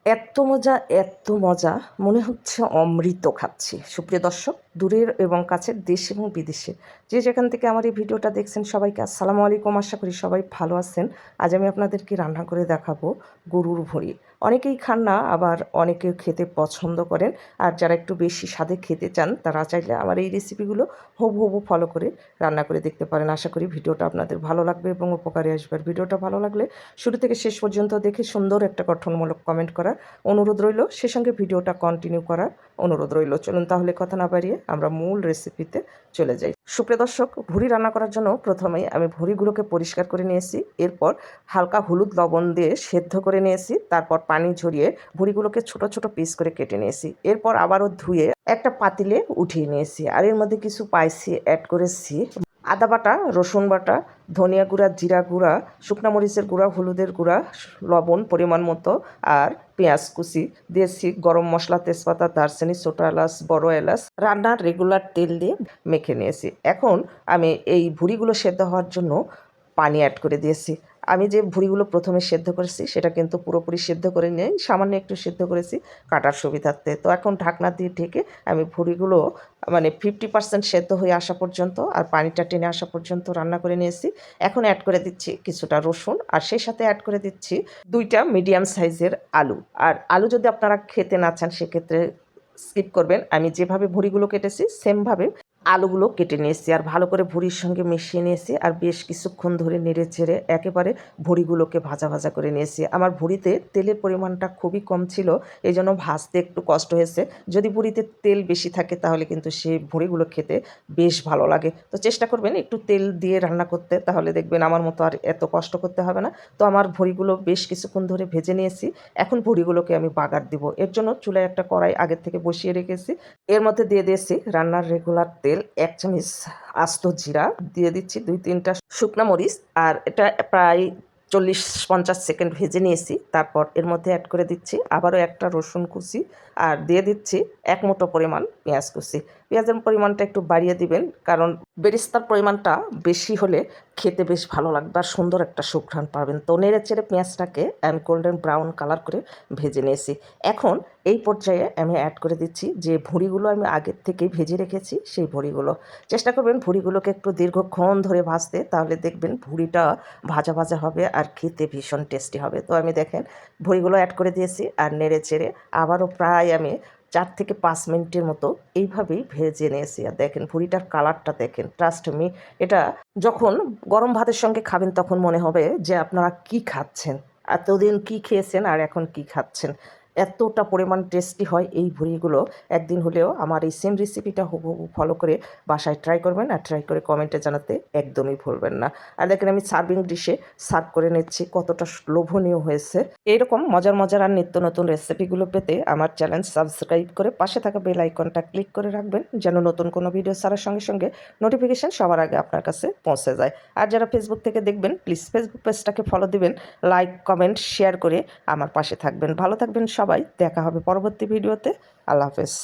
এত মজা, এত মজা, মনে হচ্ছে অমৃত খাচ্ছি। সুপ্রিয় দর্শক, দূরের এবং কাছের, দেশ এবং বিদেশে যে যেখান থেকে আমার এই ভিডিওটা দেখছেন, সবাইকে আসসালামু আলাইকুম। আশা করি সবাই ভালো আছেন। আজ আমি আপনাদেরকে রান্না করে দেখাবো গরুর ভুঁড়ি। অনেকেই খান না, আবার অনেকে খেতে পছন্দ করেন। আর যারা একটু বেশি স্বাদে খেতে চান, তারা চাইলে আমার এই রেসিপিগুলো হুবহু হুবহু ফলো করে রান্না করে দেখতে পারেন। আশা করি ভিডিওটা আপনাদের ভালো লাগবে এবং উপকারে আসবে। আর ভিডিওটা ভালো লাগলে শুরু থেকে শেষ পর্যন্ত দেখে সুন্দর একটা গঠনমূলক কমেন্ট করার অনুরোধ রইল, সে সঙ্গে ভিডিওটা কন্টিনিউ করার অনুরোধ রইল। চলুন তাহলে কথা না বাড়িয়ে আমরা মূল রেসিপিতে চলে যাই। সুপ্রিয় দর্শক, ভুঁড়ি রান্না করার জন্য প্রথমেই আমি ভুঁড়িগুলোকে পরিষ্কার করে নিয়েছি। এরপর হালকা হলুদ লবণ দিয়ে সেদ্ধ করে নিয়েছি। তারপর পানি ঝরিয়ে ভুঁড়িগুলোকে ছোট ছোট পিস করে কেটে নিয়েছি। এরপর আবারও ধুয়ে একটা পাতিলে উঠিয়ে নিয়েছি। আর এর মধ্যে কিছু স্পাইসি অ্যাড করেছি: আদা বাটা, রসুন বাটা, ধনিয়া গুঁড়া, জিরা গুঁড়া, শুকনো মরিচের গুঁড়া, হলুদের গুঁড়া, লবণ পরিমাণ মতো, আর পেঁয়াজ কুচি দিয়েছি। গরম মশলা, তেজপাতা, দারচিনি, ছোটো এলাচ, বড় এলাচ, রান্নার রেগুলার তেল দিয়ে মেখে নিয়েছি। এখন আমি এই ভুঁড়িগুলো সেদ্ধ হওয়ার জন্য পানি অ্যাড করে দিয়েছি। আমি যে ভুঁড়িগুলো প্রথমে সেদ্ধ করেছি সেটা কিন্তু পুরোপুরি সেদ্ধ করে নিয়ে সামান্য একটু সেদ্ধ করেছি কাটার সুবিধার্থে। তো এখন ঢাকনা দিয়ে ঢেকে আমি ভুঁড়িগুলো 50% সেদ্ধ হয়ে আসা পর্যন্ত আর পানিটা টেনে আসা পর্যন্ত রান্না করে নিয়েছি। এখন অ্যাড করে দিচ্ছি কিছুটা রসুন, আর সেই সাথে অ্যাড করে দিচ্ছি 2টা মিডিয়াম সাইজের আলু। আর আলু যদি আপনারা খেতে না চান সেক্ষেত্রে স্কিপ করবেন। আমি যেভাবে ভুঁড়িগুলো কেটেছি সেমভাবে আলুগুলো কেটে নিয়েছি, আর ভালো করে ভুঁড়ির সঙ্গে মিশিয়ে নিয়েছি। আর বেশ কিছুক্ষণ ধরে নেড়ে চেড়ে একেবারে ভুঁড়িগুলোকে ভাজা ভাজা করে নিয়েছি। আমার ভুঁড়িতে তেলের পরিমাণটা খুবই কম ছিল, এই জন্য ভাজতে একটু কষ্ট হয়েছে। যদি ভুঁড়িতে তেল বেশি থাকে তাহলে কিন্তু সেই ভুঁড়িগুলো খেতে বেশ ভালো লাগে। তো চেষ্টা করবেন একটু তেল দিয়ে রান্না করতে, তাহলে দেখবেন আমার মতো আর এত কষ্ট করতে হবে না। তো আমার ভুঁড়িগুলো বেশ কিছুক্ষণ ধরে ভেজে নিয়েছি। এখন ভুঁড়িগুলোকে আমি বাগার দিব। এর জন্য চুলায় একটা কড়াই আগের থেকে বসিয়ে রেখেছি। এর মধ্যে দিয়ে দিয়েছি রান্নার রেগুলার তেল, 1 চামচ আস্ত জিরা, দিয়ে দিচ্ছি 2-3টা শুকনা মরিচ, আর এটা প্রায় 40-50 সেকেন্ড ভেজে নিয়েছি। তারপর এর মধ্যে অ্যাড করে দিচ্ছি আবারও একটা রসুন কুচি, আর দিয়ে দিচ্ছি 1 মুঠো পরিমাণ পেঁয়াজ কুচি। পেঁয়াজের পরিমাণটা একটু বাড়িয়ে দিবেন, কারণ বেরেস্তার পরিমাণটা বেশি হলে খেতে বেশ ভালো লাগবে আর সুন্দর একটা সুঘ্রাণ পাবেন। তো নেড়ে চেড়ে পেঁয়াজটাকে আমি গোল্ডেন ব্রাউন কালার করে ভেজে নিয়েছি। এখন এই পর্যায়ে আমি অ্যাড করে দিচ্ছি যে ভুঁড়িগুলো আমি আগের থেকেই ভেজে রেখেছি সেই ভুঁড়িগুলো। চেষ্টা করবেন ভুঁড়িগুলোকে একটু দীর্ঘক্ষণ ধরে ভাজতে, তাহলে দেখবেন ভুঁড়িটা ভাজা ভাজা হবে আর খেতে ভীষণ টেস্টি হবে। তো আমি দেখেন ভুঁড়িগুলো অ্যাড করে দিয়েছি, আর নেড়ে চেড়ে আবারও প্রায় আমি 4 থেকে 5 মিনিটের মতো এইভাবেই ভেজে নিয়েছি। আর দেখেন ভুঁড়িটার কালারটা দেখেন, ট্রাস্ট মি, এটা যখন গরম ভাতের সঙ্গে খাবেন তখন মনে হবে যে আপনারা কি খাচ্ছেন, এতদিন কি খেয়েছেন আর এখন কি খাচ্ছেন। এতটা পরিমাণ টেস্টি হয় এই ভুঁড়িগুলো। একদিন হলেও আমার এই সেম রেসিপিটা হুবহু ফলো করে বাসায় ট্রাই করবেন, আর ট্রাই করে কমেন্টে জানাতে একদমই ভুলবেন না। আর দেখেন আমি সার্ভিং ডিশে সার্ভ করে নিচ্ছি, কতটা লোভনীয় হয়েছে। এইরকম মজার মজার আর নিত্য নতুন রেসিপিগুলো পেতে আমার চ্যানেল সাবস্ক্রাইব করে পাশে থাকা বেল আইকনটা ক্লিক করে রাখবেন, যেন নতুন কোনো ভিডিও ছাড়ার সঙ্গে সঙ্গে নোটিফিকেশান সবার আগে আপনার কাছে পৌঁছে যায়। আর যারা ফেসবুক থেকে দেখবেন প্লিজ ফেসবুক পেজটাকে ফলো দিবেন, লাইক কমেন্ট শেয়ার করে আমার পাশে থাকবেন। ভালো থাকবেন সবাই, দেখা হবে পরবর্তী ভিডিওতে। আল্লাহ হাফেজ।